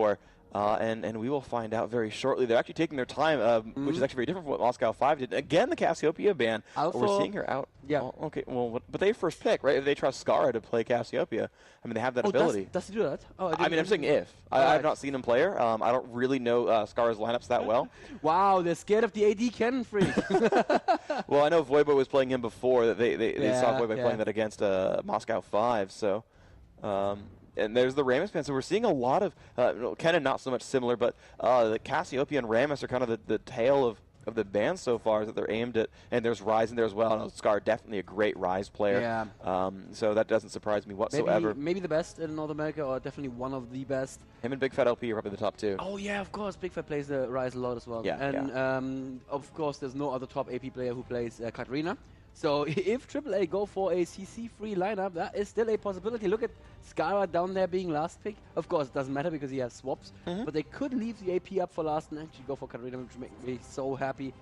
for. And we will find out very shortly. They're actually taking their time, which is actually very different from what Moscow 5 did. Again, the Cassiopeia ban. We're seeing her out. Yeah. Oh, okay. Well, but they first pick, right? If they trust Scarra to play Cassiopeia, I mean, they have that ability. Does he do that? Oh, I mean, I'm saying if. I've not seen him play her. I don't really know Scarra's lineups that well. Wow, they're scared of the AD cannon freak. Well, I know Voyboy was playing him before. That they saw Voyboy playing that against Moscow 5. So. And there's the Rammus ban. So we're seeing a lot of, kind of not so much similar, but the Cassiopeia and Rammus are kind of the tail of the band so far that they're aimed at. And there's Ryze in there as well. And Scar, definitely a great Ryze player. Yeah. So that doesn't surprise me whatsoever. Maybe the best in North America, or definitely one of the best. Him and Big Fat LP are probably the top two. Oh, yeah, of course. Big Fat plays the Ryze a lot as well. Yeah, and, of course, there's no other top AP player who plays Katarina. So if AAA go for a CC-free lineup, that is still a possibility. Look at Scarra down there being last pick. Of course, it doesn't matter because he has swaps. But they could leave the AP up for last and actually go for Katarina, which would make me so happy.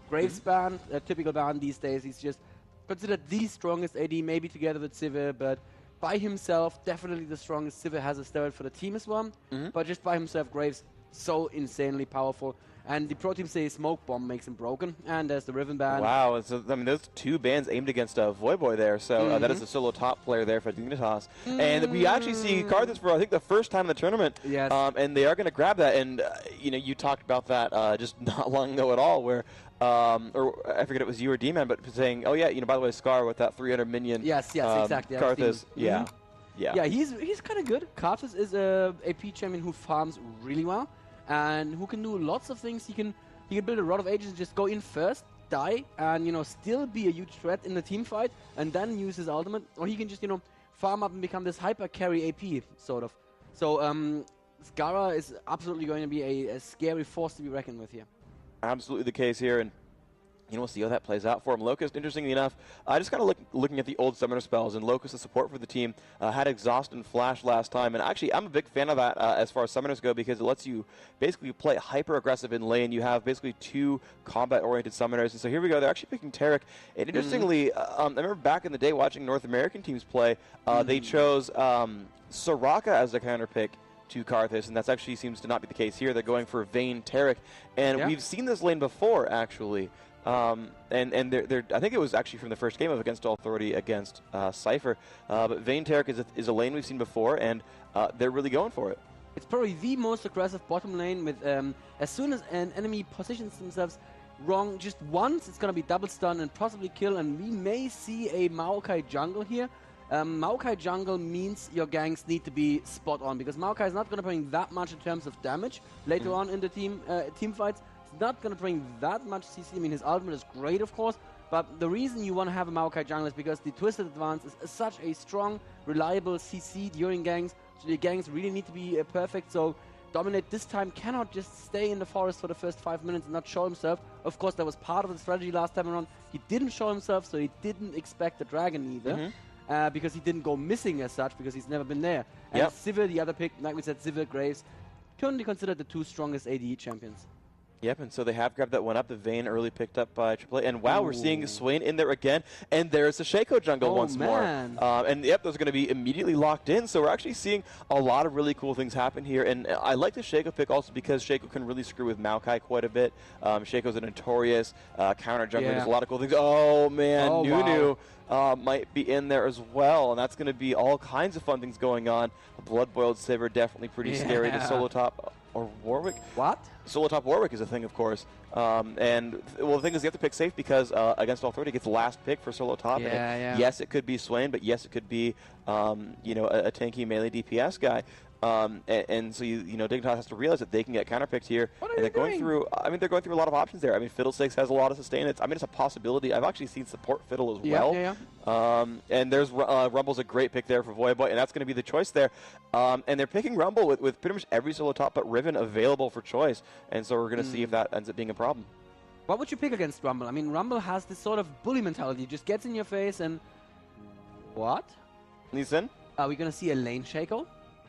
Graves ban, a typical ban these days. He's just considered the strongest AD, maybe together with Sivir, but by himself, definitely the strongest. Sivir has a steroid for the team as well. But just by himself, Graves, so insanely powerful. And the pro team say Smoke Bomb makes him broken. And there's the Riven ban. Wow. So, I mean, those two bans aimed against Voyboy there. So that is a solo top player there for Dignitas. And we actually see Karthus for, I think, the first time in the tournament. Yes. And they are going to grab that. And, you know, you talked about that just not long ago at all, where, or I forget it was you or D-Man, but saying, oh, yeah, you know, by the way, Scar with that 300 minion. Yes, exactly. Karthus. Yeah. Yeah, he's kind of good. Karthus is a AP champion who farms really well. And who can do lots of things. He can build a lot of agents, just go in first, die, and still be a huge threat in the team fight, and then use his ultimate. Or he can just farm up and become this hyper carry AP sort of. So Scarra is absolutely going to be a scary force to be reckoned with here. Absolutely the case here, and we'll see how that plays out for him. LOCUST, interestingly enough, just kind of looking at the old summoner spells, and LOCUST's support for the team had Exhaust and Flash last time, and actually I'm a big fan of that as far as summoners go, because it lets you basically play hyper-aggressive in lane. You have basically two combat-oriented summoners, and so here we go. They're actually picking Taric, and interestingly, I remember back in the day watching North American teams play, they chose Soraka as a counter pick to Karthus, and that actually seems to not be the case here. They're going for Vayne Taric, and we've seen this lane before, actually. And I think it was actually from the first game of Against All Authority against Cypher. But Vayne Taric is a lane we've seen before, and they're really going for it. It's probably the most aggressive bottom lane with as soon as an enemy positions themselves wrong just once, it's going to be double stun and possibly kill, and we may see a Maokai jungle here. Maokai jungle means your ganks need to be spot on, because Maokai is not going to bring that much in terms of damage later on in the team fights. It's not going to bring that much CC. I mean, his ultimate is great, of course, but the reason you want to have a Maokai jungle is because the Twisted Advance is such a strong, reliable CC during ganks. So the ganks really need to be perfect, so Dominate this time cannot just stay in the forest for the first 5 minutes and not show himself. Of course, that was part of the strategy last time around. He didn't show himself, so he didn't expect the dragon either. Because he didn't go missing as such, because he's never been there. And Sivir, the other pick, like we said, Sivir, Graves, currently considered the two strongest ADE champions. Yep, and so they have grabbed that one up. The Vayne early picked up by AAA. And wow, we're seeing Swain in there again. And there's the Shaco jungle once more. And yep, those are going to be immediately locked in. So we're actually seeing a lot of really cool things happen here. And I like the Shaco pick also because Shaco can really screw with Maokai quite a bit. Shaco's a notorious counter jungler. There's a lot of cool things. Oh, man, Nunu might be in there as well. And that's going to be all kinds of fun things going on. A Blood-Boiled Sivir, definitely pretty scary. The solo top... Or Warwick? What? Solo top Warwick is a thing, of course. And, well, the thing is you have to pick safe because Against All Authority gets last pick for solo top. Yes, it could be Swain, but yes, it could be, you know, a tanky melee DPS guy. And so, you know, Dignitas has to realize that they can get counterpicked here. What are and they going through, I mean, they're going through a lot of options there. I mean, Fiddlesticks has a lot of sustain. I mean, it's a possibility. I've actually seen support Fiddle as well. And there's Rumble's a great pick there for Voyboy, and that's going to be the choice there. And they're picking Rumble with pretty much every solo top but Riven available for choice. And so we're going to see if that ends up being a problem. What would you pick against Rumble? I mean, Rumble has this sort of bully mentality. Just gets in your face and... What? Lee Sin? Are we going to see a lane Shaco?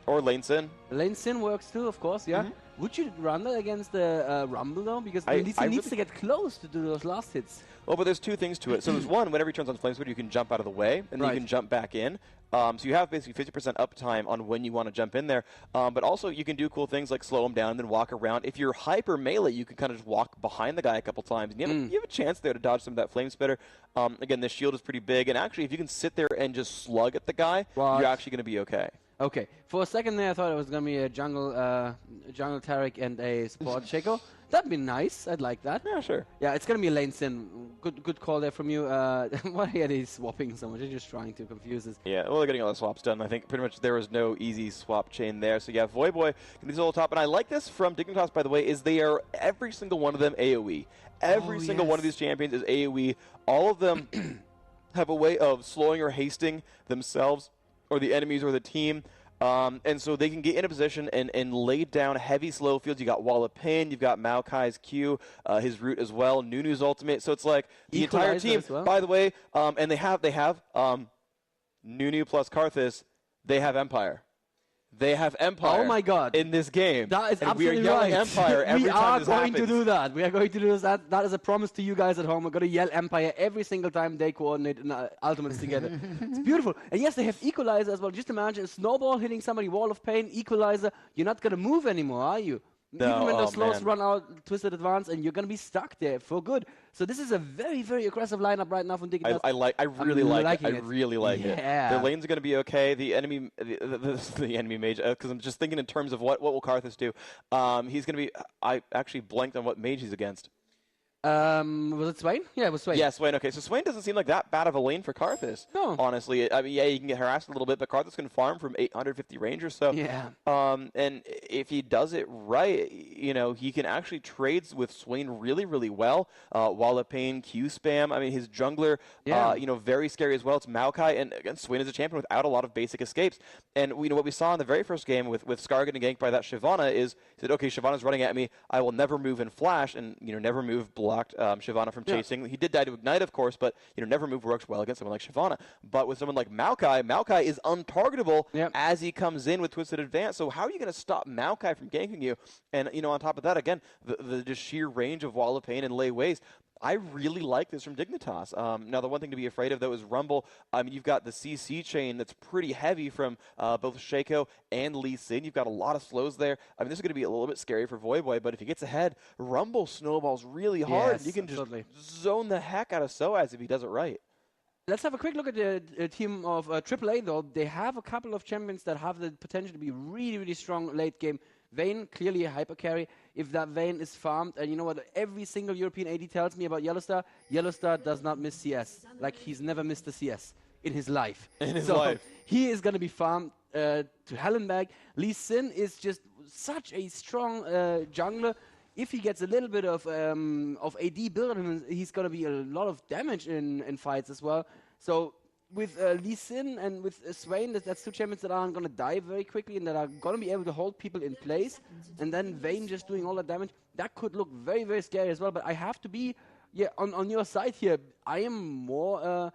Or Lane Sin. Lane Sin works too, of course, yeah. Would you run that against the Rumble, though? Because Lee Sin needs to get close to do those last hits. Well, but there's two things to it. So there's one, whenever he turns on Flame Squid, you can jump out of the way, and then you can jump back in. So you have basically 50% uptime on when you want to jump in there. But also, you can do cool things like slow him down and then walk around. If you're hyper melee, you can kind of just walk behind the guy a couple times. And you have a chance there to dodge some of that Flame Spitter. Again, this shield is pretty big. And actually, if you can sit there and just slug at the guy, you're actually going to be okay. Okay. For a second there, I thought it was going to be a jungle Taric and a support Shaco. That'd be nice. I'd like that. Yeah, sure. Yeah, it's going to be a Lane Sin. Good call there from you. Why are they swapping so much? They're just trying to confuse us. Yeah, well, they're getting all the swaps done. I think pretty much there was no easy swap chain there. So, yeah, Voyboy can be solo top. And I like this from Dignitas, by the way, is they are, every single one of them, AoE. Every single one of these champions is AoE. All of them have a way of slowing or hasting themselves or the enemies or the team. And so they can get in a position and lay down heavy slow fields. You got Wall of Pain, you've got Maokai's Q, his root as well, Nunu's ultimate. So it's like the entire team. By the way, and they have Nunu plus Karthus. They have Empire. They have Empire. Oh my God! In this game, that is and absolutely we are yelling right. Empire every time this happens. We are going to do that. We are going to do that. That is a promise to you guys at home. We're going to yell Empire every single time they coordinate ultimates together. It's beautiful. And yes, they have Equalizer as well. Just imagine a snowball hitting somebody, Wall of Pain, Equalizer. You're not going to move anymore, are you? No, even when those slows run out, Twisted Advance, and you're going to be stuck there for good. So this is a very, very aggressive lineup right now from Dignitas. I really like it. I really like it. Yeah. The lanes are going to be okay. The enemy, the enemy mage, because I'm just thinking in terms of what will Karthus do. He's going to be. I actually blanked on what mage he's against. Was it Swain? Yeah, it was Swain. Yeah, Swain. Okay, so Swain doesn't seem like that bad of a lane for Karthus. No. Honestly, I mean, yeah, you can get harassed a little bit, but Karthus can farm from 850 range or so. Yeah. And if he does it right, you know, he can actually trades with Swain really, really well. Wall of Pain, Q spam. I mean, his jungler, you know, very scary as well. It's Maokai, and again, Swain is a champion without a lot of basic escapes. And you know what we saw in the very first game with Scarra getting ganked by that Shyvana is he said, okay, Shyvana's running at me. I will never move in flash, and you know, never move blocked Shyvana from chasing. He did die to Ignite, of course, but you know, never move works well against someone like Shyvana. But with someone like Maokai, Maokai is untargetable as he comes in with Twisted Advance. So how are you going to stop Maokai from ganking you? And you know, on top of that, again, the just sheer range of Wall of Pain and Lay Waste. I really like this from Dignitas. Now, the one thing to be afraid of, though, is Rumble. I mean, you've got the CC chain that's pretty heavy from both Shaco and Lee Sin. You've got a lot of slows there. I mean, this is going to be a little bit scary for Voyboy, but if he gets ahead, Rumble snowballs really hard. Yes, you can just zone the heck out of soAz if he does it right. Let's have a quick look at the team of AAA, though. They have a couple of champions that have the potential to be really, really strong late game. Vayne, clearly a hyper carry. If that Vayne is farmed, and you know what every single European AD tells me about yellowstar? Yellowstar does not miss CS. Like, he's never missed a CS in his life. He is going to be farmed to hell and back. Lee Sin is just such a strong jungler. If he gets a little bit of AD built on him, he's going to be a lot of damage in fights as well. So with Lee Sin and with Swain, that's two champions that aren't going to die very quickly and that are going to be able to hold people in place. And then Vayne just doing all that damage. That could look very, very scary as well. But I have to be on your side here. I am more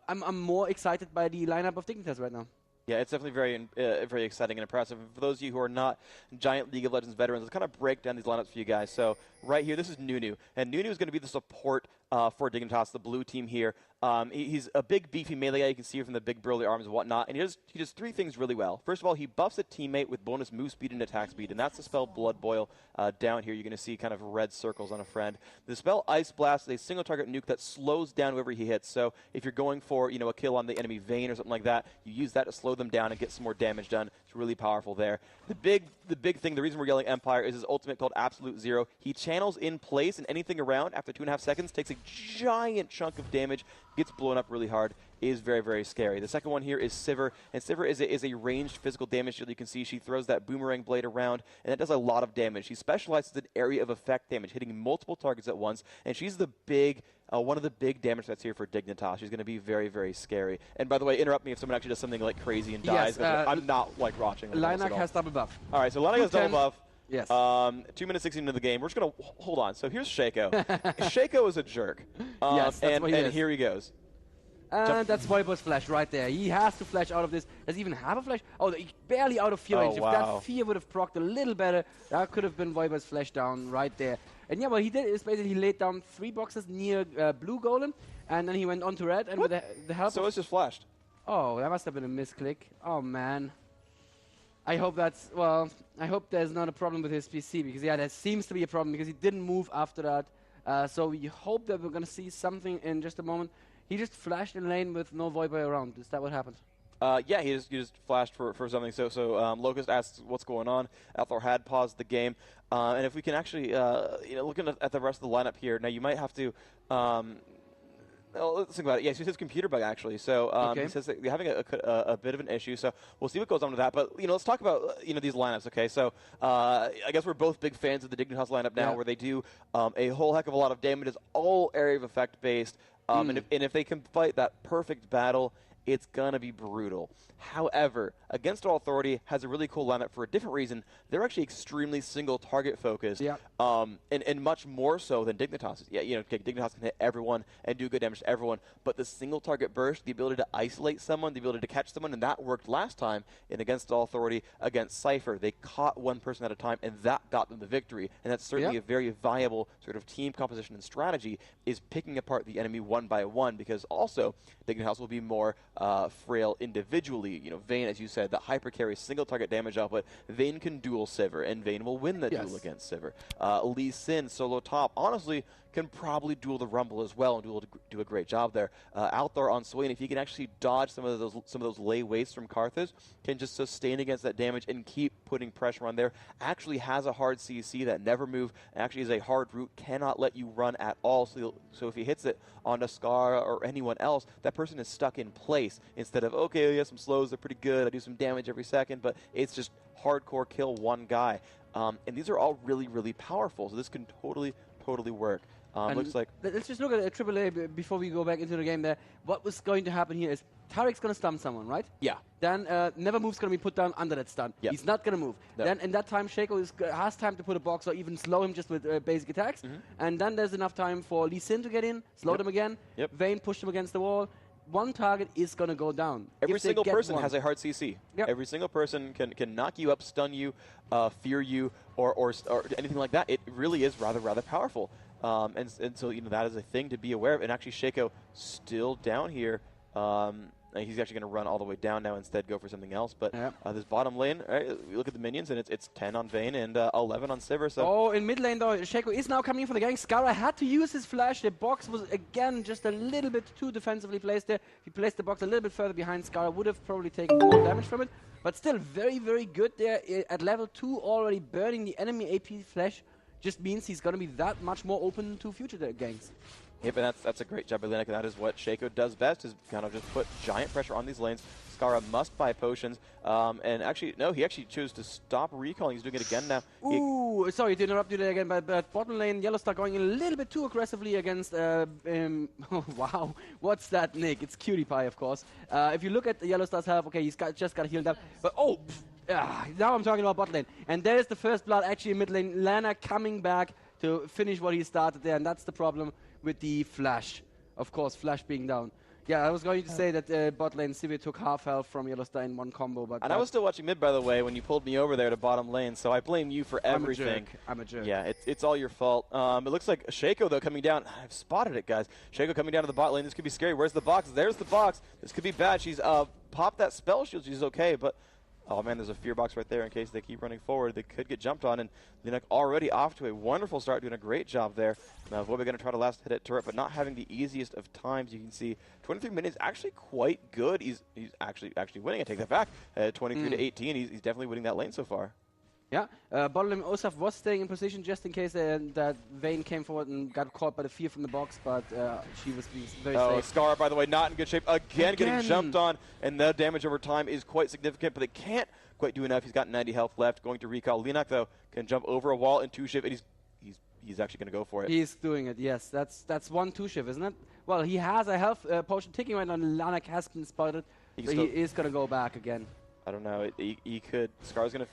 I'm more excited by the lineup of Dignitas right now. Yeah, it's definitely very exciting and impressive. And for those of you who are not giant League of Legends veterans, let's kind of break down these lineups for you guys. So right here, this is Nunu. And Nunu is going to be the support for Dignitas, the blue team here. He's a big, beefy melee guy. You can see from the big burly arms and whatnot. And he does three things really well. First of all, he buffs a teammate with bonus move speed and attack speed. And that's the spell Blood Boil. Down here, you're going to see kind of red circles on a friend. The spell Ice Blast is a single target nuke that slows down whoever he hits. So if you're going for, you know, a kill on the enemy Vayne or something like that, you use that to slow them down and get some more damage done. It's really powerful there. The big thing, the reason we're yelling Empire is his ultimate called Absolute Zero. He channels in place and anything around after 2.5 seconds, takes a giant chunk of damage, gets blown up really hard, is very, very scary. The second one here is Sivir, and Sivir is a ranged physical damage shield. You can see she throws that boomerang blade around, and it does a lot of damage. She specializes in area of effect damage, hitting multiple targets at once, and she's the big, one of the big damage threats here for Dignitas. She's going to be very, very scary. And by the way, interrupt me if someone actually does something like crazy and dies. I'm not like watching. Linak has double buff. All right, so Linak has double buff. Yes. 2 minutes 16 into the game. We're just going to hold on. So here's Shaco. Shaco is a jerk. Yes, that's what he is. Here he goes. And that's Voyboy's flash right there. He has to flash out of this. Does he even have a flash? Oh, he's barely out of fear range. If that fear would have procced a little better, that could have been Voyboy's flash down right there. And yeah, what he did is basically he laid down 3 boxes near blue golem, and then he went on to red, and with the help So it's just flashed. Oh, that must have been a misclick. Oh, man. I hope that's... Well, I hope there's not a problem with his PC, because, yeah, there seems to be a problem, because he didn't move after that. So we hope that we're going to see something in just a moment. He just flashed in lane with no Voyboy around. Is that what happened? Yeah, he just flashed for something. So Locust asks what's going on. AlthOr had paused the game. And if we can actually, looking at the rest of the lineup here, now you might have to... let's think about it. Yes, it's his computer bug, actually. So he says that they're having a bit of an issue. So we'll see what goes on with that. But, let's talk about, these lineups, okay? So I guess we're both big fans of the Dignitas lineup now, where they do a whole heck of a lot of damage. It's all area of effect based. And if they can fight that perfect battle, it's going to be brutal. However, Against All Authority has a really cool lineup for a different reason. They're actually extremely single target focused, and much more so than Dignitas. Yeah, Dignitas can hit everyone and do good damage to everyone, but the single target burst, the ability to isolate someone, the ability to catch someone, and that worked last time in Against All Authority against Cypher. They caught one person at a time, and that got them the victory. And that's certainly a very viable sort of team composition and strategy, is picking apart the enemy one by one, because also Dignitas will be more frail individually. Vayne, as you said, that hyper carries single target damage output. Vayne can duel Sivir, and Vayne will win the duel against Sivir. Lee Sin, solo top, honestly, can probably duel the Rumble as well and do a great job there. AlthOr on Swain, if he can actually dodge some of those lay wastes from Karthus, can just sustain against that damage and keep putting pressure on there. Actually has a hard CC that never move. Actually is a hard route, cannot let you run at all. So if he hits it onto Scarra or anyone else, that person is stuck in place instead of, okay, he has some slows, they're pretty good, I do some damage every second, but it's just hardcore kill one guy. And these are all really, really powerful, so this can totally work. Looks like... Let's just look at AAA before we go back into the game there. What was going to happen here is Taric's going to stun someone, right? Yeah. Then Nevermove's going to be put down under that stun. Yep. He's not going to move. No. Then in that time, Shaco has time to put a box or even slow him just with basic attacks. And then there's enough time for Lee Sin to get in, slow them again. Vayne pushed him against the wall. One target is going to go down. Every single person has a hard CC. Every single person can knock you up, stun you, fear you, or anything like that. It really is rather powerful. And so that is a thing to be aware of. And actually, Shaco still down here. He's actually going to run all the way down now, instead go for something else. But this bottom lane, right, you look at the minions, and it's 10 on Vayne and 11 on Sivir. So in mid lane, though, Shaco is now coming in for the gang. Scarra had to use his flash. The box was, again, just a little bit too defensively placed there. If he placed the box a little bit further behind, Scarra would have probably taken more damage from it. But still very good there. At level 2, already burning the enemy AP flash just means he's going to be that much more open to future ganks. Yep, and that's a great job by Linak, and that is what Shaco does best, is kind of just put giant pressure on these lanes. Scarra must buy potions, and actually, no, he actually chose to stop recalling. He's doing it again now. Ooh, sorry to interrupt you there again, but bottom lane, yellowstar going a little bit too aggressively against, oh, wow, what's that, Nick? It's Cutie Pie, of course. If you look at the yellowstar's health, okay, he's just got healed up, but now I'm talking about bot lane. And there's the first blood actually in mid lane. Linak coming back to finish what he started there, and that's the problem with the flash. Of course, flash being down. Yeah, I was going to say that bot lane Sivir took half health from yellowstar in one combo. But and I was still watching mid, by the way, when you pulled me over there to bottom lane, so I blame you for everything. I'm a jerk. Yeah, it's all your fault. It looks like Shaco, though, coming down. I've spotted it, guys. Shaco coming down to the bot lane. This could be scary. Where's the box? There's the box. This could be bad. She's popped that spell shield. She's okay, but... Oh, man, there's a fear box right there in case they keep running forward. They could get jumped on, and Linak already off to a wonderful start, doing a great job there. Now, Voyboy going to try to last hit at turret, but not having the easiest of times. You can see 23 minutes, actually quite good. He's actually winning. I take that back. 23 to 18. He's definitely winning that lane so far. Yeah, bottom lane Osaft was staying in position just in case that Vayne came forward and got caught by the fear from the box, but she was very safe. Scarra, by the way, not in good shape. Again, getting jumped on, and the damage over time is quite significant, but they can't quite do enough. He's got 90 health left, going to recall. Linak, though, can jump over a wall in 2-shift, and he's actually going to go for it. He's doing it, yes. That's one 2-shift, isn't it? Well, he has a health potion ticking right now, and Linak has been spotted, so he is going to go back again. I don't know. He could. Scarra's going to...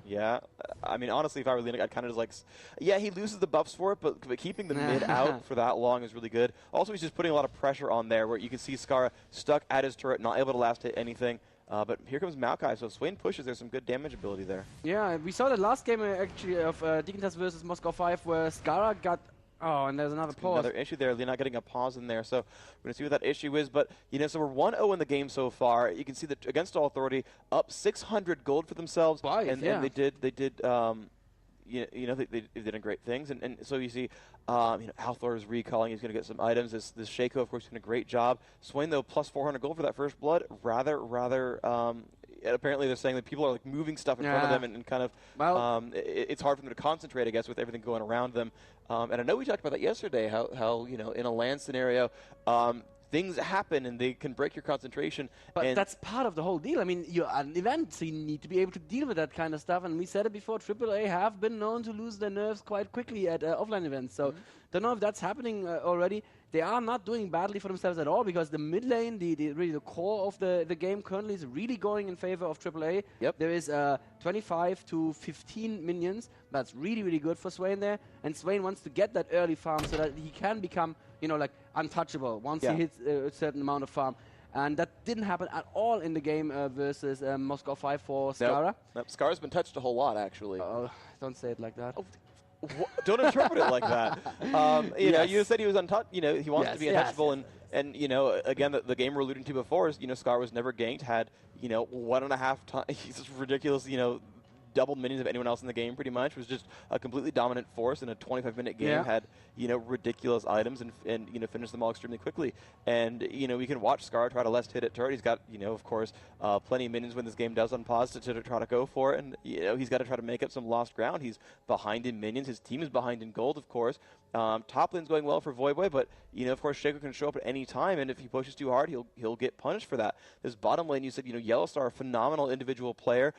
Yeah, I mean, honestly, if I were Linak, I'd kind of just like, yeah, he loses the buffs for it, but keeping the mid out for that long is really good. Also, he's just putting a lot of pressure on there, where you can see Scarra stuck at his turret, not able to last hit anything. But here comes Maokai, so Swain pushes. There's some good damage ability there. Yeah, we saw the last game actually of Dignitas versus Moscow 5, where Scarra got. Oh, and there's another pause. Another issue there. Linak getting a pause in there. So we're going to see what that issue is. But, you know, so we're 1-0 in the game so far. You can see that against Authority, up 600 gold for themselves. And they did you know, they did great things. And so you see, you know, AlthOr is recalling. He's going to get some items. This Shaco, of course, doing a great job. Swain, though, plus 400 gold for that first blood. Rather, apparently they're saying that people are like moving stuff in front of them and kind of, it's hard for them to concentrate, I guess, with everything going around them. And I know we talked about that yesterday, how you know, in a LAN scenario, things happen and they can break your concentration. But that's part of the whole deal. I mean, you're at an event, so you need to be able to deal with that kind of stuff. And we said it before, AAA have been known to lose their nerves quite quickly at offline events. So don't know if that's happening already. They are not doing badly for themselves at all, because the mid lane, really the core of the game currently is really going in favor of AAA. Yep. There is 25 to 15 minions. That's really, really good for Swain there. And Swain wants to get that early farm so that he can become, you know, like untouchable once he hits a certain amount of farm. And that didn't happen at all in the game versus Moscow 5 for Scarra. Nope. Scarra's been touched a whole lot, actually. Oh, don't say it like that. Oh. Don't interpret it like that. You know, you said he was untouched. You know, he wants to be untouchable, and you know, again, the game we're alluding to before is, you know, Scarra was never ganked, had, you know, 1.5 times. He's just ridiculous. You know, double minions of anyone else in the game, pretty much. Was just a completely dominant force in a 25-minute game. Had, you know, ridiculous items and you know, finished them all extremely quickly. And you know, we can watch Scarra try to last hit at turret. He's got, you know, of course, plenty of minions when this game does unpause to try to go for it. And you know, he's got to try to make up some lost ground. He's behind in minions. His team is behind in gold, of course. Top lane's going well for Voyboy, but you know, of course, Shaco can show up at any time, and if he pushes too hard, he'll get punished for that. This bottom lane, you said, you know, yellowstar, a phenomenal individual player,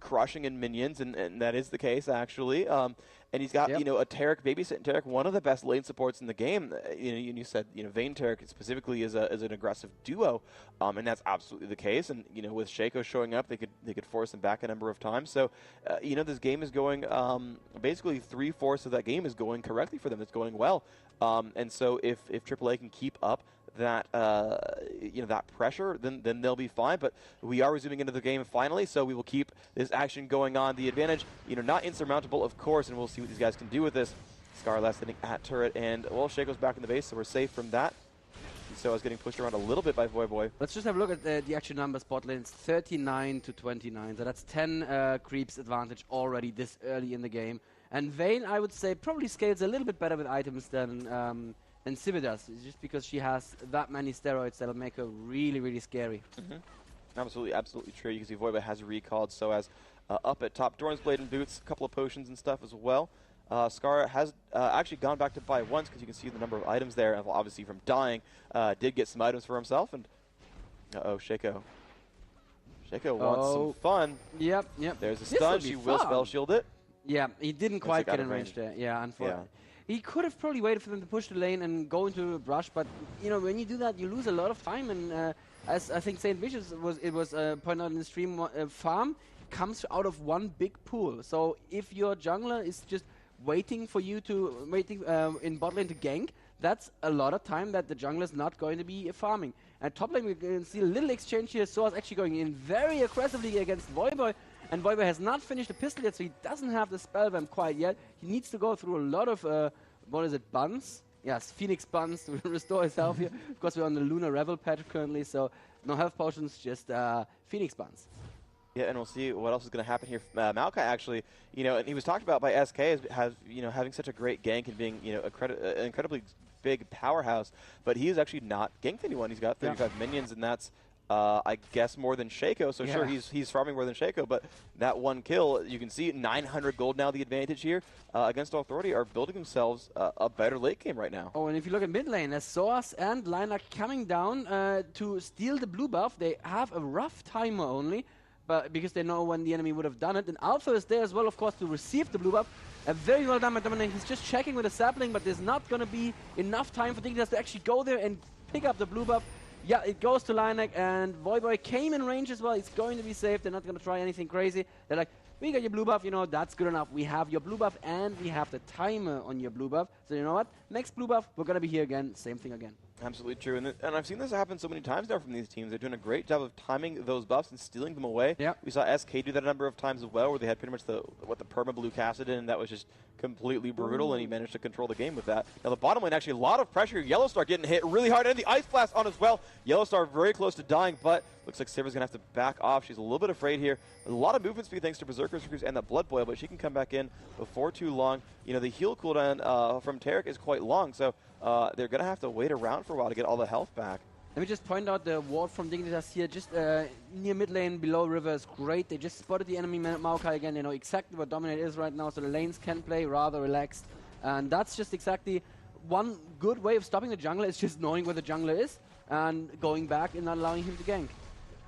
crushing in minions, and that is the case actually. And he's got, you know, a Taric, babysitting Taric, one of the best lane supports in the game. You know, you said, you know, Vayne Taric specifically is an aggressive duo, and that's absolutely the case. And you know, with Shaco showing up, they could force him back a number of times. So, you know, this game is going, basically 3/4 of that game is going correctly for them. It's going well. And so if AAA can keep up that you know, that pressure, then they'll be fine. But we are resuming into the game finally, so we will keep this action going on. The advantage, you know, not insurmountable, of course, and we'll see what these guys can do with this. Scarra last hitting at turret, and well, Shaco's back in the base, so we're safe from that. So I was getting pushed around a little bit by Voyboy. Let's just have a look at the actual numbers. Bot lane, it's 39 to 29, so that's 10 creeps advantage already this early in the game. And Vayne, I would say, probably scales a little bit better with items than Sivir does, just because she has that many steroids that'll make her really, really scary. Absolutely true. You can see Voyboy has recalled soAz up at top. Doran's Blade and Boots, a couple of potions and stuff as well. Scarra has actually gone back to buy once, because you can see the number of items there. And obviously from dying, did get some items for himself. And Shaco. Shaco wants some fun. Yep. There's a stun. She will spell shield it. Yeah, he didn't quite get in range there. Yeah, unfortunately. He could have probably waited for them to push the lane and go into a brush, but you know, when you do that, you lose a lot of time. And as I think Saint Vicious was pointed out in the stream, farm comes out of one big pool. So if your jungler is just waiting for you to in bot lane to gank, that's a lot of time that the jungler is not going to be farming. At top lane, we can see a little exchange here. soAz actually going in very aggressively against Voyboy. And Voyboy has not finished the pistol yet, so he doesn't have the spell vamp quite yet. He needs to go through a lot of, buns? Yes, Phoenix buns to restore his health here. Of course, we're on the Lunar Revel patch currently, so no health potions, just Phoenix buns. Yeah, and we'll see what else is going to happen here. Maokai actually, you know, and he was talked about by SK as having such a great gank and being, you know, an incredibly big powerhouse, but he is actually not ganked anyone. He's got 35 minions, and that's I guess more than Shaco, so sure, he's farming more than Shaco, but that one kill, you can see 900 gold now. The advantage here against Authority are building themselves a better late game right now. Oh, and if you look at mid lane, as soAz and Linak coming down to steal the blue buff, they have a rough timer only, but because they know when the enemy would have done it. And AlthOr is there as well, of course, to receive the blue buff. Very well done by Dominante. He's just checking with a sapling, but there's not going to be enough time for Dignitas to actually go there and pick up the blue buff. Yeah, it goes to Linak, and Voyboy came in range as well. It's going to be safe. They're not going to try anything crazy. They're like, We got your blue buff, you know, that's good enough. We have your blue buff and we have the timer on your blue buff. So you know what? Next blue buff, we're going to be here again. Same thing again. Absolutely true. And I've seen this happen so many times now from these teams. They're doing a great job of timing those buffs and stealing them away. Yep. We saw SK do that a number of times as well, where they had pretty much the perma blue casted in, and that was just completely brutal, and he managed to control the game with that. Now the bottom lane, actually a lot of pressure. Yellowstar getting hit really hard, and the Ice Blast on as well. Yellowstar very close to dying, but looks like Sivir's going to have to back off. She's a little bit afraid here. A lot of movement speed thanks to Berserker's Recruits and that Blood Boil, but she can come back in before too long. You know, the heal cooldown from Taric is quite long, so they're going to have to wait around for a while to get all the health back. Let me just point out the ward from Dignitas here, just near mid lane, below river is great. They just spotted the enemy Maokai again. They know exactly what Dominate is right now, so the lanes can play rather relaxed. And that's just exactly one good way of stopping the jungler, is just knowing where the jungler is and going back and not allowing him to gank.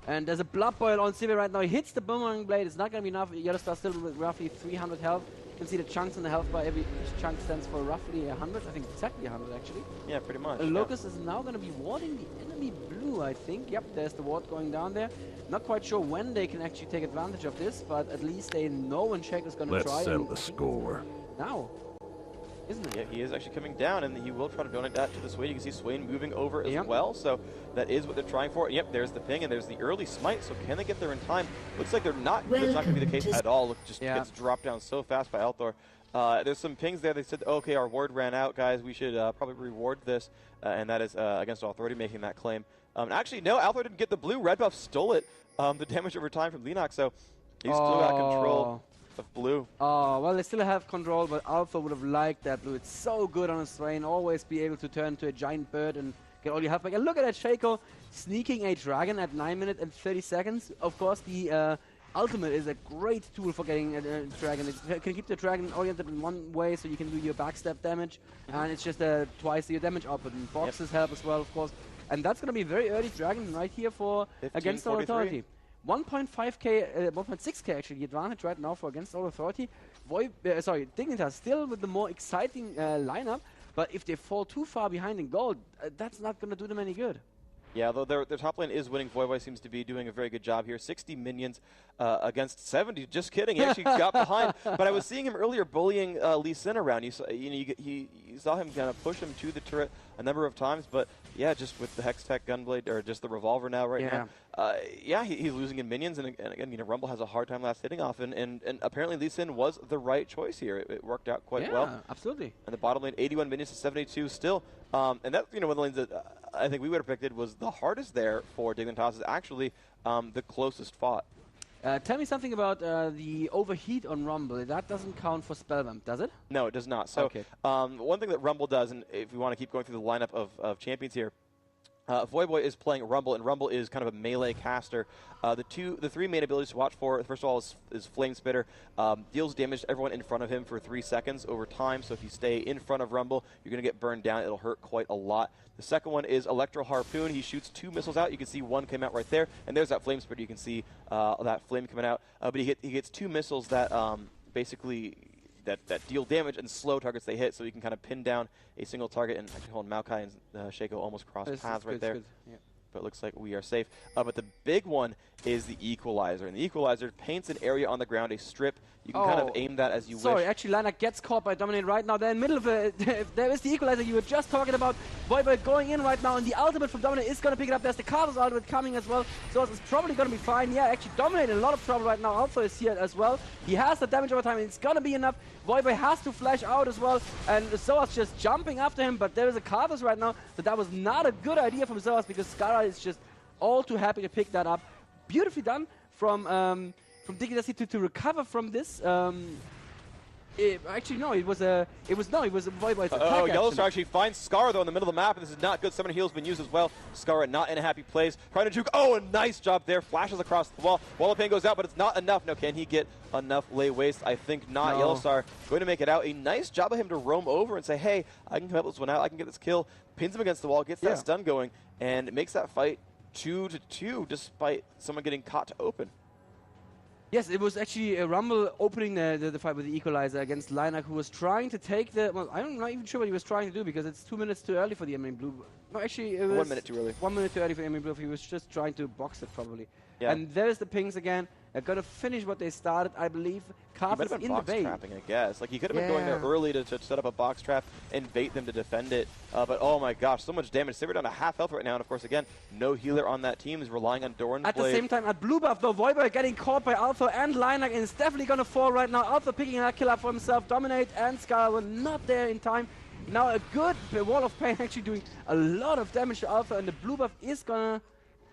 And there's a Blood Boil on Sivir right now. He hits the Boomerang Blade. It's not going to be enough. Yellowstar still with roughly 300 health. You can see the chunks in the health bar. Each chunk stands for roughly 100. I think exactly 100 actually. Yeah, pretty much. LOCUST is now going to be warding the enemy blue, I think. Yep, there's the ward going down there. Not quite sure when they can actually take advantage of this, but at least they know when Shaco's going to try. Let's settle the score. Now, isn't it? Yeah, he is actually coming down, and he will try to donate that to the Swain. You can see Swain moving over as well, so that is what they're trying for. Yep, there's the ping, and there's the early smite, so can they get there in time? Looks like they're not. That's not going to be the case at all. Look, just gets dropped down so fast by AlthOr. There's some pings there. They said, okay, our ward ran out, guys. We should probably reward this, and that is against Authority making that claim. Actually, no, AlthOr didn't get the blue. Red buff stole it, the damage over time from Linak, so he's still got control of blue. Oh, well, they still have control, but AlthOr would have liked that blue. It's so good on a Swain. Always be able to turn to a giant bird and get all your health back. And look at that Shaco sneaking a dragon at 9 minutes and 30 seconds. Of course, the ultimate is a great tool for getting a dragon. It can keep the dragon oriented in one way, so you can do your backstab damage, and it's just twice your damage output. And boxes help as well, of course. And that's going to be very early dragon right here for against All Authority. 1.5k, 1.6k actually, the advantage right now for against All Authority. Dignitas still with the more exciting lineup, but if they fall too far behind in gold, that's not going to do them any good. Yeah, though their top lane is winning. Voyboy seems to be doing a very good job here. 60 minions against 70. Just kidding. He actually got behind. But I was seeing him earlier bullying Lee Sin around. You saw him kind of push him to the turret a number of times. But yeah, just with the Hex Tech Gunblade, or just the Revolver now now. Yeah, he's losing in minions. And again, Rumble has a hard time last hitting off. And apparently Lee Sin was the right choice here. It worked out quite well. Yeah, absolutely. And the bottom lane, 81 minions to 72 still. And that's, one of the lanes that I think we would have predicted was the hardest there for Dignitas, is actually the closest fought. Tell me something about the overheat on Rumble. That doesn't count for Spellbump, does it? No, it does not. So one thing that Rumble does, and if we want to keep going through the lineup of champions here, Voyboy is playing Rumble, and Rumble is kind of a melee caster. The three main abilities to watch for, first of all, is Flame Spitter. Deals damage to everyone in front of him for 3 seconds over time, so if you stay in front of Rumble, you're going to get burned down. It'll hurt quite a lot. The second one is Electro Harpoon. He shoots 2 missiles out. You can see one came out right there, and there's that Flame Spitter. You can see that flame coming out. But he gets 2 missiles that basically that deal damage and slow targets they hit, so you can kind of pin down a single target. And actually, hold on, Maokai and Shaco almost crossed paths right there. Yeah. But it looks like we are safe. But the big one is the Equalizer. And the Equalizer paints an area on the ground, a strip. You can kind of aim that as you wish. Sorry, actually, Linak gets caught by Dominate right now. They're in the middle of there is the Equalizer you were just talking about. Voyboy going in right now, and the ultimate from Dominate is going to pick it up. There's the Karthus ultimate coming as well. So it's probably going to be fine. Yeah, actually, Dominate in a lot of trouble right now. AlthOr is here as well. He has the damage over time, and it's going to be enough. Voyboy has to flash out as well, and soAz just jumping after him, but there is a Karthus right now, so that was not a good idea from soAz, because Scarra is just all too happy to pick that up. Beautifully done from Dignitas to recover from this. Actually, no, it was Voyboy's attack. Oh, Yellowstar actually finds Scarra, though, in the middle of the map, and this is not good. Summoner Heal's been used as well. Scarra not in a happy place. Trying to juke. Oh, a nice job there. Flashes across the wall. Wall of Pain goes out, but it's not enough. Now, can he get enough lay waste? I think not. No. Yellowstar going to make it out. A nice job of him to roam over and say, hey, I can come up this one out. I can get this kill. Pins him against the wall, gets that stun going, and it makes that fight 2-2, despite someone getting caught to open. Yes, it was actually a Rumble opening the fight with the Equalizer against Linak, who was trying to take the... Well, I'm not even sure what he was trying to do, because it's 2 minutes too early for the enemy blue. No, actually, it was... 1 minute too early. 1 minute too early for the enemy blue. He was just trying to box it, probably. Yeah. And there's the pings again. They're going to finish what they started, I believe. Karthus in the box bait. trapping, I guess. Like, he could have been going there early to set up a box trap and bait them to defend it. But, oh my gosh, so much damage. Sivir down to half health right now. And, of course, again, no healer on that team. Is relying on Doran's At the blade. same time, at blue buff, though, Voyboy getting caught by AlthOr and Linak, and is definitely going to fall right now. AlthOr picking that kill up for himself. Dominate and Scarra were not there in time. Now a good wall of pain actually doing a lot of damage to AlthOr, and the blue buff is going to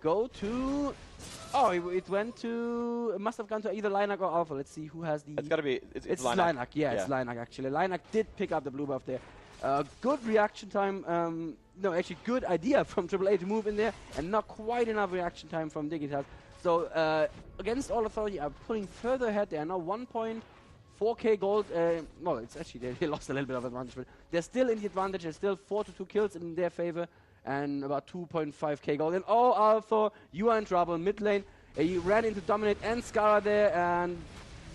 go to... Oh, it went to... It must have gone to either Linak or AlthOr. Let's see who has the... It's got to be... It's Linak. Yeah, it's Linak, actually. Linak did pick up the blue buff there. Good reaction time. No, actually good idea from AAA to move in there, and not quite enough reaction time from Dignitas. So, against All Authority are pulling further ahead. They are now 1.4k gold. Well, it's actually... They lost a little bit of advantage, but they're still in the advantage. There's still 4 to 2 kills in their favor. And about 2.5k gold. And oh, AlthOr, you are in trouble. Mid lane, he ran into Dominate and Scarra there, and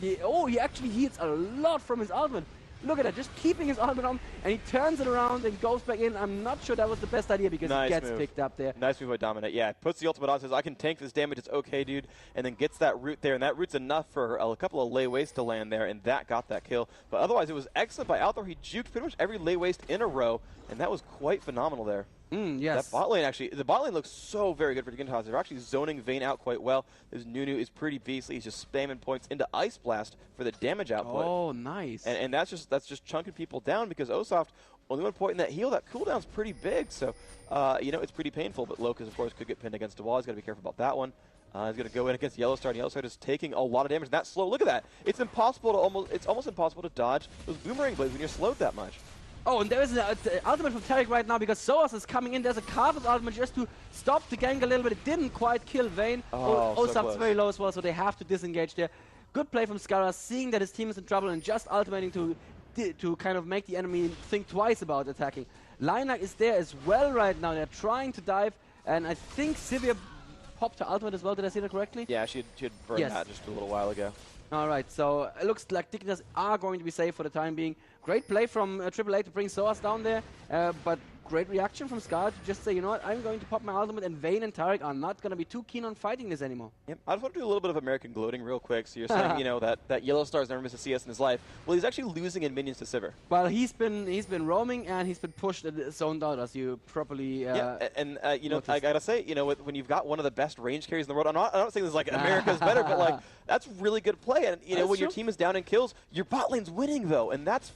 he actually heals a lot from his ultimate. Look at that, just keeping his ultimate on, and he turns it around and goes back in. I'm not sure that was the best idea because he gets picked up there. Nice move by Dominate. Yeah, puts the ultimate on, says, I can tank this damage, it's okay, dude. And then gets that root there, and that root's enough for a couple of lay waste to land there, and that got that kill. But otherwise, it was excellent by AlthOr. He juked pretty much every lay waste in a row, and that was quite phenomenal there. Yes. That bot lane actually, the bot lane looks so very good for Dignitas. They're actually zoning Vayne out quite well. This Nunu is pretty beastly. He's just spamming points into Ice Blast for the damage output. Oh, nice. And that's just chunking people down because Osaft, only one point in that heal, that cooldown's pretty big. So, you know, it's pretty painful. But Locust, of course, could get pinned against a wall. He's got to be careful about that one. He's going to go in against yellowstar, and yellowstar is taking a lot of damage. And that's slow. Look at that. It's impossible to it's almost impossible to dodge those boomerang blades when you're slowed that much. Oh, and there is an ultimate from Taric right now because soAz is coming in. There's a Karthus ultimate just to stop the gank a little bit. It didn't quite kill Vayne. Osaft's very low as well, so they have to disengage there. Good play from Scarra, seeing that his team is in trouble and just ultimating to kind of make the enemy think twice about attacking. Linak is there as well right now. They're trying to dive, and I think Sivir popped her ultimate as well. Did I see that correctly? Yeah, she had burned that just a little while ago. All right, so it looks like Dignitas are going to be safe for the time being. Great play from AAA to bring soAz down there, but great reaction from Scarra to just say, you know what, I'm going to pop my ultimate, and Vayne and Taric are not going to be too keen on fighting this anymore. Yep. I just want to do a little bit of American gloating real quick. So you're saying, you know, that yellowstar's never missed a CS in his life. Well, he's actually losing in minions to Sivir. Well, he's been roaming, and he's been pushed and zoned out, as you properly yeah, and you know, I gotta say, you know, when you've got one of the best range carries in the world, I'm not saying this like America's better, but like that's really good play. And you know, when your team is down in kills, your bot lane's winning though, and that's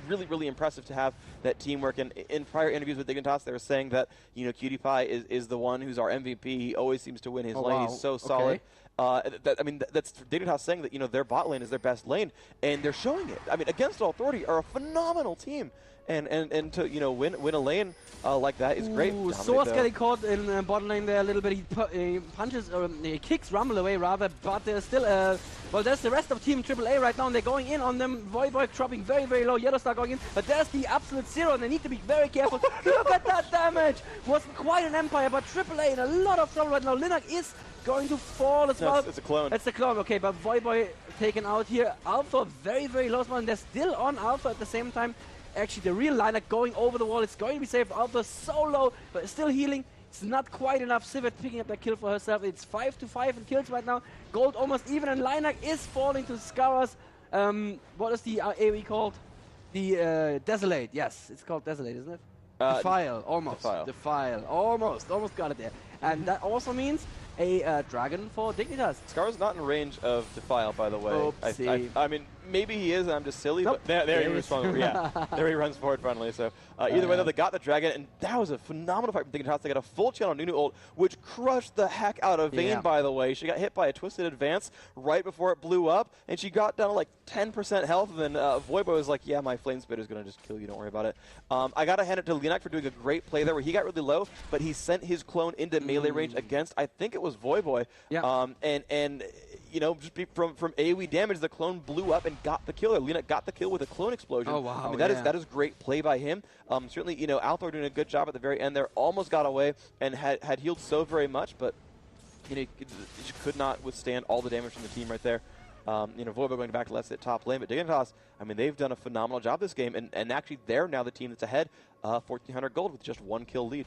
really impressive to have that teamwork. And in prior interviews with Dignitas, they were saying that, you know, Cutie Pie is the one who's our MVP. He always seems to win his lane. Wow. He's so solid. That's Dignitas saying that, you know, their bot lane is their best lane, and they're showing it. I mean, against All Authority are a phenomenal team, and to, you know, win a lane like that is great. soAz getting caught in bottom lane there a little bit. He punches, or he kicks Rumble away rather, but there's still well, there's the rest of Team AAA right now, and they're going in on them. Voyboy dropping very low, yellowstar going in, but there's the absolute zero, and they need to be very careful. Look at that damage! Wasn't quite an empire, but AAA in a lot of trouble right now. Linak is going to fall as well. It's a clone. It's a clone, okay, but Voyboy taken out here. AlthOr very low spot, and they're still on AlthOr at the same time. Actually, the real Linak going over the wall. It's going to be safe. AlthOr so low, but still healing. It's not quite enough. Sivir picking up that kill for herself. It's 5-5 in kills right now. Gold almost even, and Linak is falling to Scarra's. What is the AoE called? The Desolate. Yes, it's called Desolate, isn't it? Defile. Almost. Defile. Almost got it there. And that also means a dragon for Dignitas. Scarra's not in range of Defile, by the way. I mean, maybe he is, and I'm just silly, but there he responds. Yeah, there he runs forward finally. So either way, though, they got the dragon, and that was a phenomenal fight from Dignitas. They got a full channel Nunu ult, which crushed the heck out of Vayne, by the way. She got hit by a twisted advance right before it blew up, and she got down to like 10% health, and then Voyboy was like, yeah, my flame spitter is going to just kill you, don't worry about it. I got to hand it to Linak for doing a great play there, where he got really low, but he sent his clone into melee range against, I think it was Voyboy. Yeah. And you know, just from AoE damage, the clone blew up and got the kill. Linak got the kill with a clone explosion. Oh, wow. I mean, that is great play by him. Certainly, you know, AlthOr doing a good job at the very end there. Almost got away and had healed so very much, but, you know, she could not withstand all the damage from the team right there. You know, Voyboy going back to let's hit top lane, but Dignitas, I mean, they've done a phenomenal job this game, and actually they're now the team that's ahead, 1,400 gold with just 1 kill lead.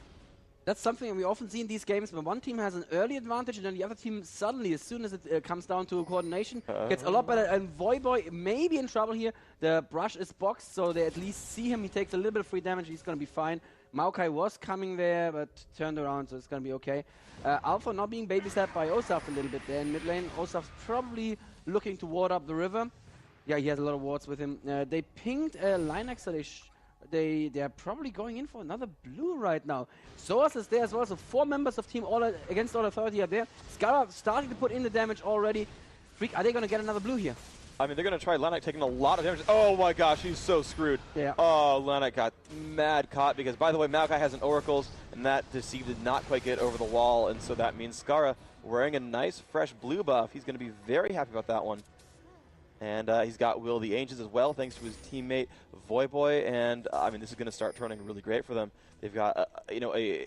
That's something we often see in these games when one team has an early advantage and then the other team suddenly, as soon as it comes down to coordination, gets a lot better. And Voyboy may be in trouble here. The brush is boxed, so they at least see him. He takes a little bit of free damage. He's going to be fine. Maokai was coming there, but turned around, so it's going to be okay. AlthOr not being babysat by Osaft a little bit there in mid lane. Osaft's probably looking to ward up the river. Yeah, he has a lot of wards with him. They pinged Linak, so they're probably going in for another blue right now. soAz is there as well, so 4 members of Team against All Authority are there. Scarra starting to put in the damage already. Freak, are they going to get another blue here? I mean, they're going to try Linak taking a lot of damage. Oh my gosh, he's so screwed. Yeah. Oh, Linak got mad caught because, by the way, Maokai has an Oracles, and that Deceive did not quite get over the wall, and so that means Scarra wearing a nice, fresh blue buff. He's going to be very happy about that one. And he's got Will the Ancients as well, thanks to his teammate Voyboy. And I mean, this is going to start turning really great for them. They've got a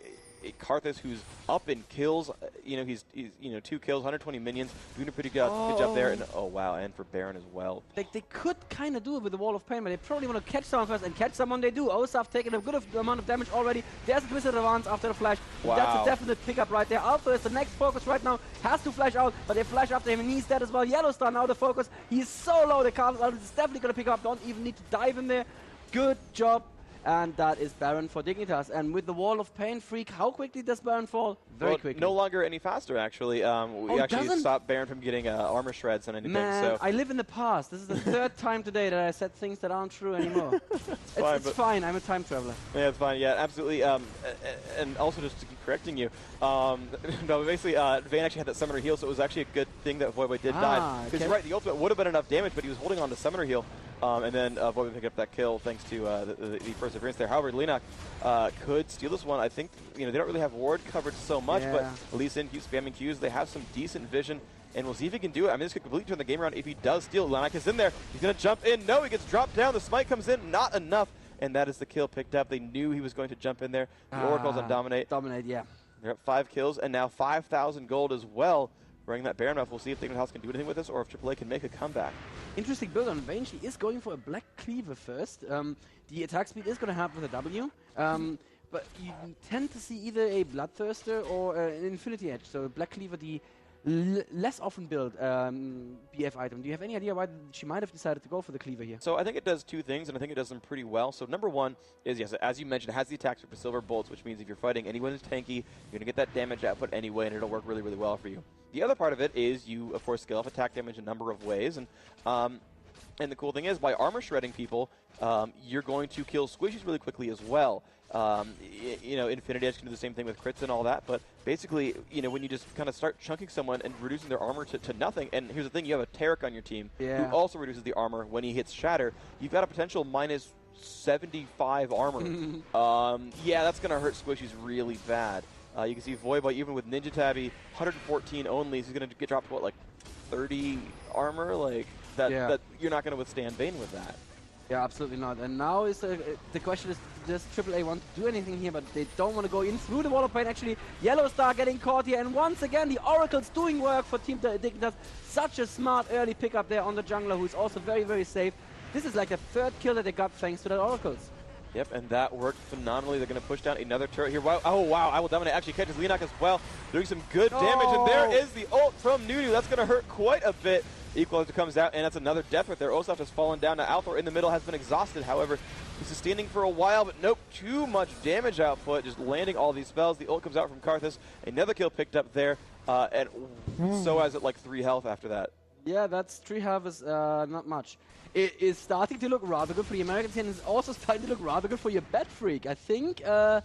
Karthus who's up in kills. He's 2 kills, 120 minions, doing a pretty good job there. And oh wow, and for Baron as well. They could kind of do it with the Wall of Pain, but they probably want to catch someone first, and catch someone they do. Osaft taking a good amount of damage already. There's a Twisted Advance after the flash. Wow. That's a definite pickup right there. AlthOr is the next focus right now. Has to flash out, but they flash after him, and he's dead as well. Yellowstar now the focus. He's so low, the Karthus is definitely going to pick up. Don't even need to dive in there. Good job. And that is Baron for Dignitas. And with the Wall of Pain, Freak, how quickly does Baron fall? Very quickly. No longer any faster, actually. We actually stopped Baron from getting armor shreds and anything. Man, so I live in the past. This is the 3rd time today that I said things that aren't true anymore. It's fine. I'm a time traveler. Yeah, it's fine. Yeah, absolutely. And also just to keep correcting you, no, basically, Vayne actually had that summoner heal, so it was actually a good thing that Voyboy did die. Because you're right, the ultimate would have been enough damage, but he was holding on to summoner heal. And then Voyboy picked up that kill thanks to the perseverance there. However, Linak could steal this one. I think they don't really have ward coverage so much, but Lee Sin keeps spamming Qs. They have some decent vision, and we'll see if he can do it. I mean, this could completely turn the game around if he does steal. Linak is in there. He's going to jump in. No, he gets dropped down. The smite comes in. Not enough, and that is the kill picked up. They knew he was going to jump in there. The Oracle's on Dominate. Dominate, yeah. They're at 5 kills, and now 5,000 gold as well. Bring that Baron buff. We'll see if Dignitas can do anything with this, or if AAA can make a comeback. Interesting build on Vayne. She is going for a Black Cleaver first. The attack speed is going to have with a W. But you tend to see either a Bloodthirster or an Infinity Edge. So Black Cleaver, the less often built BF item. Do you have any idea why she might have decided to go for the Cleaver here? So I think it does 2 things, and I think it does them pretty well. So number 1 is, yes, as you mentioned, it has the attack for Silver Bolts, which means if you're fighting anyone who's tanky, you're going to get that damage output anyway, and it'll work really, really well for you. The other part of it is you, of course, scale off attack damage a number of ways, and the cool thing is, by armor shredding people, you're going to kill squishies really quickly as well. Infinity Edge can do the same thing with crits and all that, but basically, when you just kind of start chunking someone and reducing their armor to nothing, and here's the thing, you have a Taric on your team who also reduces the armor when he hits Shatter, you've got a potential minus 75 armor. Yeah, that's going to hurt squishies really bad. You can see Voyboy, even with Ninja Tabby, 114 only, so he's going to get dropped to, what, like 30 armor? Like, that you're not going to withstand Vayne with that. Yeah, absolutely not. And now is the question is, does AAA want to do anything here? But they don't want to go in through the Wall of Pain. Actually, Yellowstar getting caught here. And once again, the Oracle's doing work for Team Dignitas. Such a smart early pickup there on the jungler, who's also very, very safe. This is like the 3rd kill that they got thanks to that Oracles. Yep, and that worked phenomenally. They're going to push down another turret here. Wow, oh, wow. I Will Dominate actually catches Linak as well, doing some good damage. And there is the ult from Nunu. That's going to hurt quite a bit. Equalizer comes out, and that's another death right there. Osaft has fallen down. Now AlthOr in the middle has been exhausted. However, he's sustaining for a while, but nope, too much damage output, just landing all these spells. The ult comes out from Karthus. Another kill picked up there, and soAz at like 3 health after that. Yeah, that's 3 health is not much. It is starting to look rather good for the American team, and it's also starting to look rather good for your Bet Freak. I think the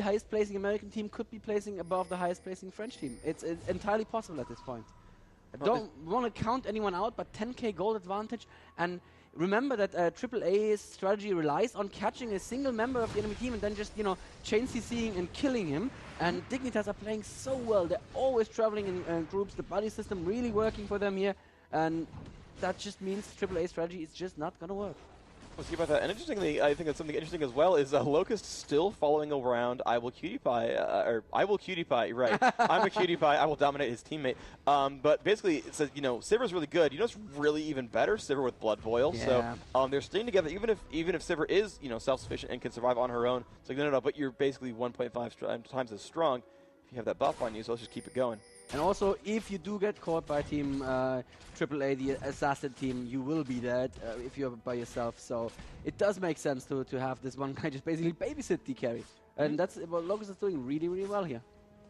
highest placing American team could be placing above the highest placing French team. It's entirely possible at this point. I don't want to count anyone out, but 10k gold advantage. And remember that AAA's strategy relies on catching a single member of the enemy team and then just, chain CCing and killing him. And Dignitas are playing so well. They're always traveling in groups. The buddy system really working for them here. And that just means AAA strategy is just not going to work. We'll see about that. And interestingly, I think that's something interesting as well is LOCUST still following around I will cutie pie, or I will cutie pie, right. I'm a cutie pie, I will dominate his teammate. But basically, it says, you know, Sivir's really good. You know it's really even better? Sivir with Blood Boil. Yeah. So they're staying together, even if Sivir is, you know, self-sufficient and can survive on her own. It's like, no, but you're basically 1.5 times as strong if you have that buff on you, so let's just keep it going. And also, if you do get caught by team AAA, the assassin team, you will be dead if you're by yourself. So it does make sense to have this one guy just basically babysit the carry. And that's what LOCUST is doing really, really well here.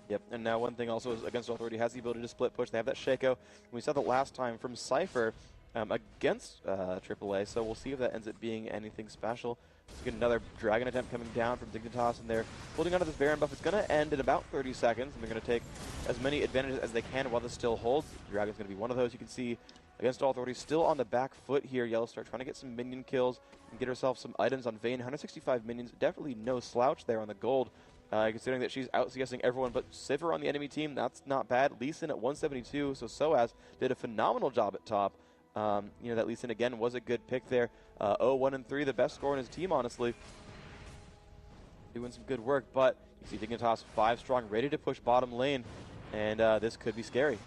Yep, and now one thing also is against AlthOr has the ability to split push. They have that Shaco. We saw that last time from Cypher against AAA, so we'll see if that ends up being anything special. Let's get another Dragon attempt coming down from Dignitas, and they're holding onto this Baron buff. It's going to end in about 30 seconds, and they're going to take as many advantages as they can while this still holds. Dragon's going to be one of those. You can see against AlthOr, he's still on the back foot here. Yellowstar trying to get some minion kills and get herself some items on Vayne. 165 minions, definitely no slouch there on the gold. Considering that she's out CSing everyone but Sivir on the enemy team, that's not bad. Lee Sin at 172, so soAz did a phenomenal job at top. You know, that Lee Sin again was a good pick there. 0-1-3, the best score in his team, honestly. Doing some good work, but you see Dignitas 5 strong, ready to push bottom lane, and this could be scary.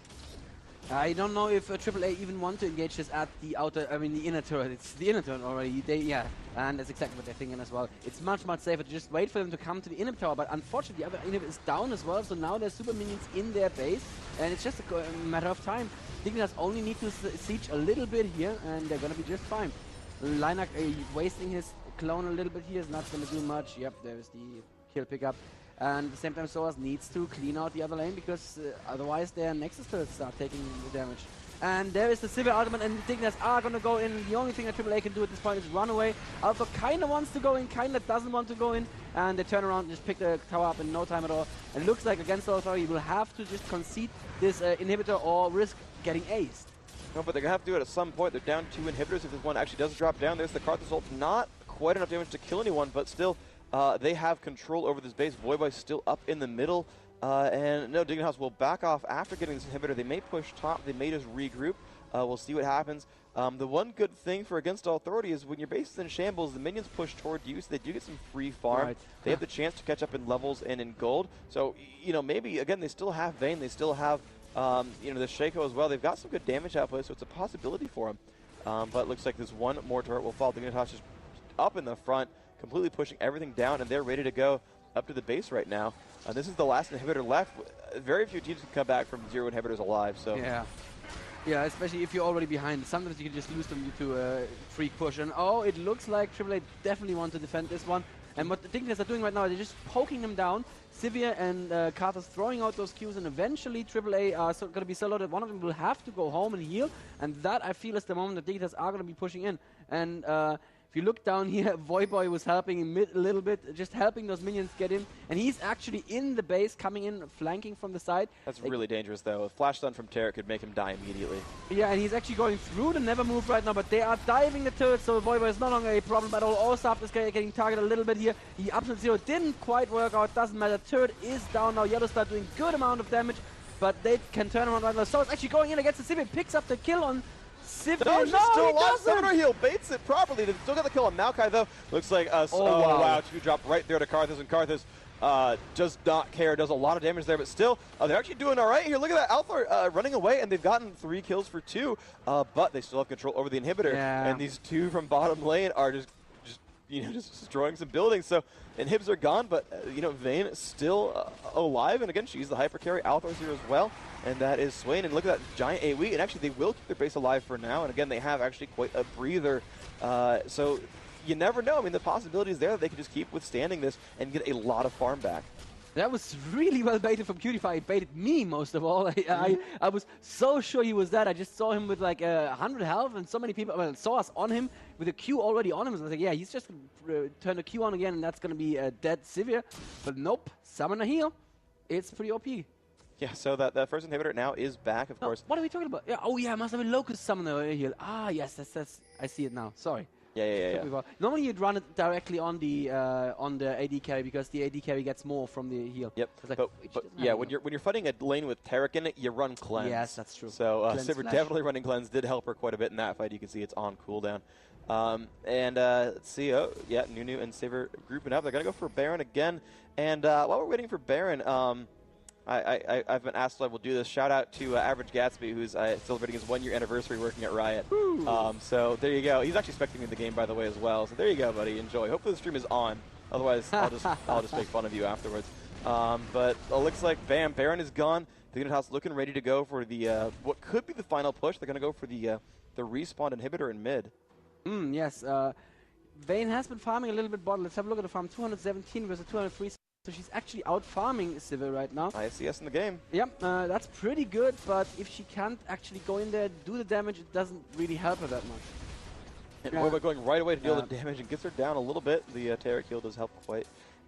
I don't know if AAA even want to engage this at the outer, I mean the inner turret. It's the inner turret already. Yeah, and that's exactly what they're thinking as well. It's much, much safer to just wait for them to come to the inhib tower, but unfortunately the other inhib is down as well, so now there's super minions in their base, and it's just a matter of time. Dignitas only need to siege a little bit here, and they're going to be just fine. Linak wasting his clone a little bit here is not going to do much. Yep, there's the kill pickup. And at the same time, soAz needs to clean out the other lane because otherwise their Nexus turrets start taking the damage. And there is the Sivir ultimate, and Dignitas are going to go in. The only thing that AAA can do at this point is run away. AlthOr kind of wants to go in, kind of doesn't want to go in. And they turn around and just pick the tower up in no time at all. And it looks like against AlthOr, you will have to just concede this inhibitor or risk getting aced. No, but they're going to have to do it at some point. They're down 2 inhibitors. If this one actually does drop down, there's the Karthus ult. Not quite enough damage to kill anyone, but still, they have control over this base. Voyboy still up in the middle. And no, Dignitas will back off after getting this inhibitor. They may push top. They may just regroup. We'll see what happens. The one good thing for against AlthOr is when your base is in shambles, the minions push toward you, so they do get some free farm. Right. They have the chance to catch up in levels and in gold. So, you know, maybe, again, they still have Vayne. They still have you know, the Shaco as well. They've got some good damage output, so it's a possibility for them. But it looks like this one more turret will fall. Dignitas just up in the front, completely pushing everything down, and they're ready to go up to the base right now. This is the last inhibitor left. Very few teams can come back from 0 inhibitors alive. So yeah, especially if you're already behind. Sometimes you can just lose them due to freak push. And oh, it looks like AAA definitely want to defend this one. And what the Dignitas are doing right now, they're just poking them down. Sivir and Karthus throwing out those Qs, and eventually AAA are going to be so low that one of them will have to go home and heal. And that, I feel, is the moment that Dignitas are going to be pushing in. And if you look down here, Voyboy was helping him a little bit, just helping those minions get in. And he's actually in the base, coming in, flanking from the side. That's really dangerous, though. A flash stun from Taric could make him die immediately. Yeah, and he's actually going through the never move right now, but they are diving the turret, so Voyboy is no longer a problem at all. Osaft is getting targeted a little bit here. The up to 0 didn't quite work out, doesn't matter. Turret is down now. Yellowstar doing good amount of damage, but they can turn around right now. So it's actually going in against the Sivir, picks up the kill on Sivir. No, he's still alive. Summoner Heal baits it properly. They've still got the kill on Maokai, though. Looks like wow. 2 drop right there to Karthus, and Karthus does not care. Does a lot of damage there, but still, they're actually doing all right here. Look at that. AlthOr running away, and they've gotten 3 kills for 2, but they still have control over the inhibitor. Yeah. And these 2 from bottom lane are just destroying some buildings. So inhibs are gone, but you know, Vayne is still alive, and again, she's the hyper carry. AlthOr's here as well, and that is Swain. And look at that giant AoE, and actually they will keep their base alive for now. And again, they have actually quite a breather. So you never know. I mean, the possibility is there that they can just keep withstanding this and get a lot of farm back. That was really well baited from Cutie-Fi. He baited me most of all. I was so sure he was dead. I just saw him with like 100 health and so many people saw us on him with a Q already on him. So I was like, yeah, he's just going to turn the Q on again, and that's going to be a dead Sivir. But nope, summon a heal. It's pretty OP. Yeah, so that first inhibitor now is back, of course. What are we talking about? Yeah, oh yeah, must have been LOCUST summoner heal. Ah, yes, that's I see it now. Sorry. Yeah. Normally you'd run it directly on the AD carry because the AD carry gets more from the heal. Yep. Like, but yeah, when you're fighting a lane with Taric in it, you run cleanse. Yes, that's true. So Sivir definitely running cleanse did help her quite a bit in that fight. You can see it's on cooldown. Let's see. Oh, yeah, Nunu and Sivir grouping up. They're going to go for Baron again. And while we're waiting for Baron, I've been asked if I will do this. Shout out to Average Gatsby, who's celebrating his 1-year anniversary working at Riot. So there you go. He's actually expecting me in the game, by the way, as well. So there you go, buddy. Enjoy. Hopefully the stream is on. Otherwise, I'll just make fun of you afterwards. But it looks like Baron is gone. Dignitas looking ready to go for the what could be the final push. They're going to go for the respawn inhibitor in mid. Yes. Vayne has been farming a little bit bot. Let's have a look at the farm. 217 versus 203. So she's actually out farming Sivir right now. ICS in the game. Yep, that's pretty good, but if she can't actually go in there, do the damage, it doesn't really help her that much. And Voyboy going right away to deal the damage and gets her down a little bit. The Taric heal does help quite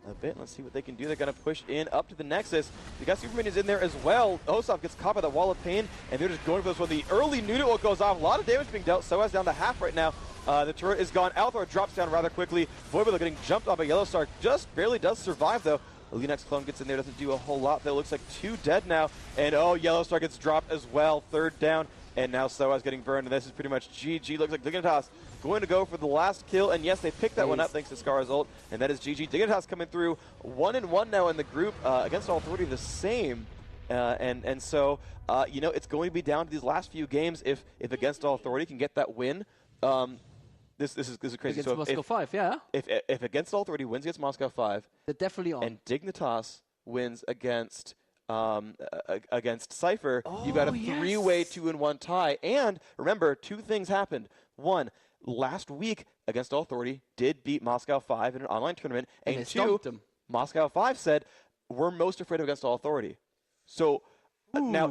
a bit. Let's see what they can do. They're going to push in up to the Nexus. They got Superman is in there as well. Osaft gets caught by the Wall of Pain, and they're just going for this one. The early Nunu goes off. A lot of damage being dealt. soAz down to half right now. The turret is gone. AlthOr drops down rather quickly. Voyboy getting jumped off by yellowstar. Just barely does survive, though. The Linak's clone gets in there, doesn't do a whole lot, though. Looks like 2 dead now. And yellowstar gets dropped as well. 3rd down. And now soAz getting burned, and this is pretty much GG. Looks like Dignitas going to go for the last kill. And yes, they picked that one up thanks to Scarra's ult. And that is GG. Dignitas coming through 1-1 now in the group against AlthOr, the same. So, you know, it's going to be down to these last few games if against AlthOr can get that win. This is crazy. Against Moscow 5, yeah. If against AlthOr wins against Moscow 5, they're definitely on. And Dignitas wins against Cypher, you got a 3-way 2-1 tie. And remember, 2 things happened. 1, last week against AlthOr did beat Moscow 5 in an online tournament, and 2, Moscow 5 said we're most afraid of against AlthOr. So now